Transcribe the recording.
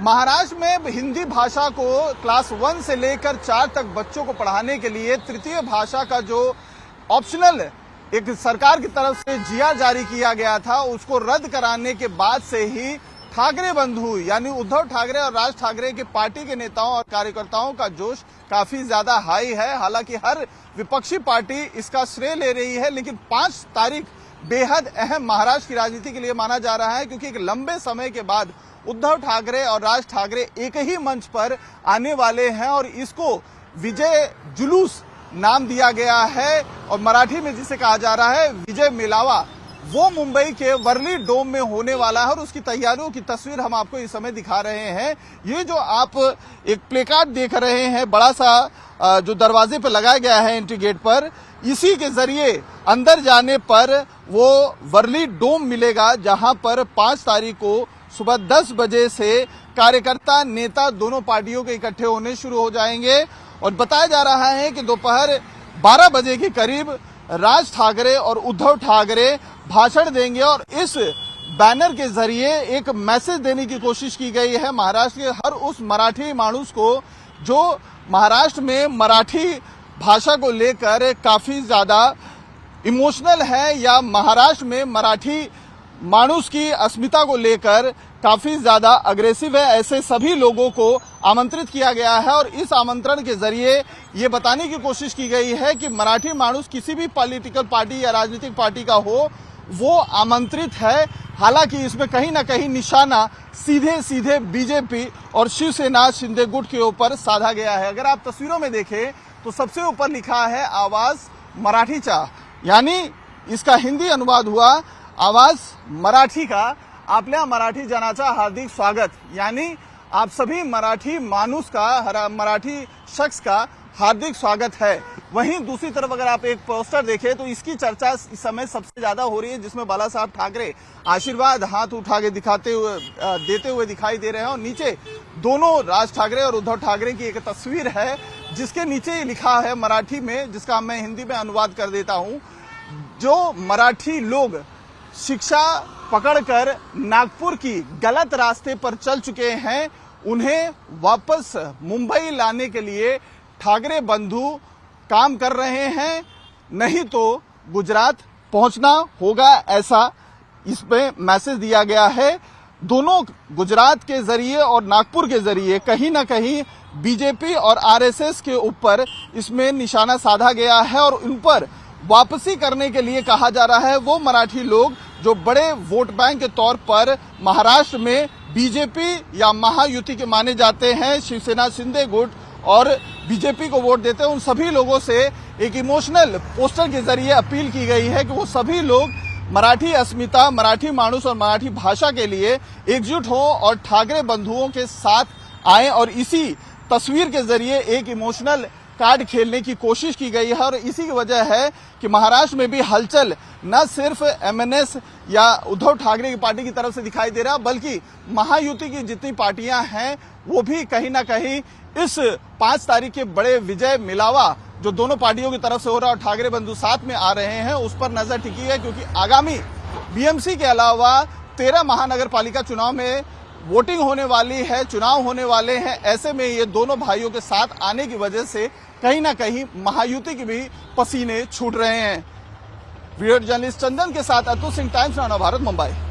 महाराष्ट्र में हिंदी भाषा को क्लास 1 से लेकर 4 तक बच्चों को पढ़ाने के लिए तृतीय भाषा का जो ऑप्शनल एक सरकार की तरफ से जिया जारी किया गया था, उसको रद्द कराने के बाद से ही ठाकरे बंधु यानी उद्धव ठाकरे और राज ठाकरे के पार्टी के नेताओं और कार्यकर्ताओं का जोश काफी ज्यादा हाई है। हालांकि हर विपक्षी पार्टी इसका श्रेय ले रही है, लेकिन 5 तारीख बेहद अहम महाराष्ट्र की राजनीति के लिए माना जा रहा है, क्योंकि एक लंबे समय के बाद उद्धव ठाकरे और राज ठाकरे एक ही मंच पर आने वाले हैं और इसको विजय जुलूस नाम दिया गया है और मराठी में जिसे कहा जा रहा है विजय मेलावा, वो मुंबई के वर्ली डोम में होने वाला है और उसकी तैयारियों की तस्वीर हम आपको इस समय दिखा रहे हैं। ये जो आप एक प्लेकार्ड देख रहे हैं बड़ा सा जो दरवाजे पर लगाया गया है एंट्री गेट पर, इसी के जरिए अंदर जाने पर वो वर्ली डोम मिलेगा, जहां पर 5 तारीख को सुबह 10 बजे से कार्यकर्ता नेता दोनों पार्टियों के इकट्ठे होने शुरू हो जाएंगे और बताया जा रहा है कि दोपहर 12 बजे के करीब राज ठाकरे और उद्धव ठाकरे भाषण देंगे और इस बैनर के जरिए एक मैसेज देने की कोशिश की गई है महाराष्ट्र के हर उस मराठी मानुस को जो महाराष्ट्र में मराठी भाषा को लेकर काफी ज्यादा इमोशनल है या महाराष्ट्र में मराठी मानुस की अस्मिता को लेकर काफी ज्यादा अग्रेसिव है। ऐसे सभी लोगों को आमंत्रित किया गया है और इस आमंत्रण के जरिए ये बताने की कोशिश की गई है कि मराठी मानुस किसी भी पॉलिटिकल पार्टी या राजनीतिक पार्टी का हो वो आमंत्रित है। हालांकि इसमें कहीं ना कहीं निशाना सीधे सीधे बीजेपी और शिवसेना शिंदे गुट के ऊपर साधा गया है। अगर आप तस्वीरों में देखें तो सबसे ऊपर लिखा है आवाज मराठीचा, यानी इसका हिंदी अनुवाद हुआ आवाज मराठी का आपल्या मराठी जनाचा हार्दिक स्वागत, यानी आप सभी मराठी मानुस का, मराठी शख्स का हार्दिक स्वागत है। वहीं दूसरी तरफ अगर आप एक पोस्टर देखें तो इसकी चर्चा इस समय सबसे ज्यादा हो रही है, जिसमें बाला साहब ठाकरे आशीर्वाद हाथ उठा के देते हुए दिखाई दे रहे हैं और नीचे दोनों राज ठाकरे और उद्धव ठाकरे की एक तस्वीर है जिसके नीचे लिखा है मराठी में, जिसका मैं हिंदी में अनुवाद कर देता हूं। जो मराठी लोग शिक्षा पकड़कर नागपुर की गलत रास्ते पर चल चुके हैं, उन्हें वापस मुंबई लाने के लिए ठाकरे बंधु काम कर रहे हैं, नहीं तो गुजरात पहुंचना होगा, ऐसा इसमें मैसेज दिया गया है। दोनों गुजरात के जरिए और नागपुर के जरिए कहीं ना कहीं बीजेपी और आरएसएस के ऊपर इसमें निशाना साधा गया है और उन पर वापसी करने के लिए कहा जा रहा है वो मराठी लोग जो बड़े वोट बैंक के तौर पर महाराष्ट्र में बीजेपी या महायुति के माने जाते हैं, शिवसेना शिंदे गुट और बीजेपी को वोट देते हैं, उन सभी लोगों से एक इमोशनल पोस्टर के जरिए अपील की गई है कि वो सभी लोग मराठी अस्मिता, मराठी मानुस और मराठी भाषा के लिए एकजुट हो और ठाकरे बंधुओं के साथ आए और इसी तस्वीर के जरिए एक इमोशनल कार्ड खेलने की कोशिश की गई है। और इसी की वजह है कि महाराष्ट्र में भी हलचल न सिर्फ एमएनएस या उद्धव ठाकरे की पार्टी की तरफ से दिखाई दे रहा, बल्कि महायुति की जितनी पार्टियां हैं वो भी कहीं ना कहीं इस 5 तारीख के बड़े विजय मिलावा जो दोनों पार्टियों की तरफ से हो रहा है और ठाकरे बंधु साथ में आ रहे हैं उस पर नजर टिकी है, क्योंकि आगामी बीएमसी के अलावा 13 महानगर पालिका चुनाव में वोटिंग होने वाली है, चुनाव होने वाले हैं। ऐसे में ये दोनों भाइयों के साथ आने की वजह से कहीं ना कहीं महायुति के भी पसीने छूट रहे हैं। वीडियो जर्नलिस्ट चंदन के साथ अतुल सिंह, टाइम्स नाउ भारत, मुंबई।